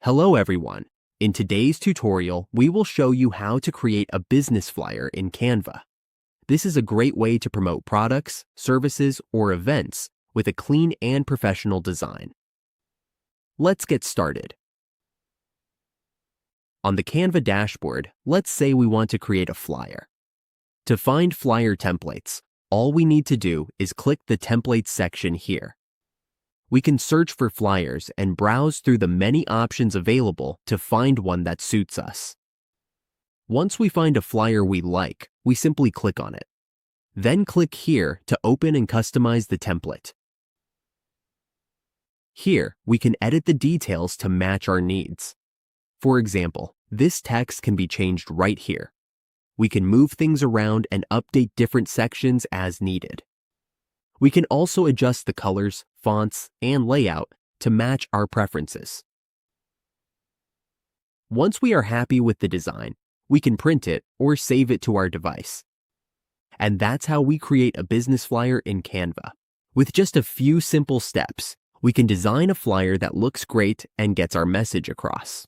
Hello everyone. In today's tutorial, we will show you how to create a business flyer in Canva. This is a great way to promote products, services, or events with a clean and professional design. Let's get started. On the Canva dashboard, let's say we want to create a flyer. To find flyer templates, all we need to do is click the Templates section here. We can search for flyers and browse through the many options available to find one that suits us. Once we find a flyer we like, we simply click on it. Then click here to open and customize the template. Here, we can edit the details to match our needs. For example, this text can be changed right here. We can move things around and update different sections as needed. We can also adjust the colors, fonts, and layout to match our preferences. Once we are happy with the design, we can print it or save it to our device. And that's how we create a business flyer in Canva. With just a few simple steps, we can design a flyer that looks great and gets our message across.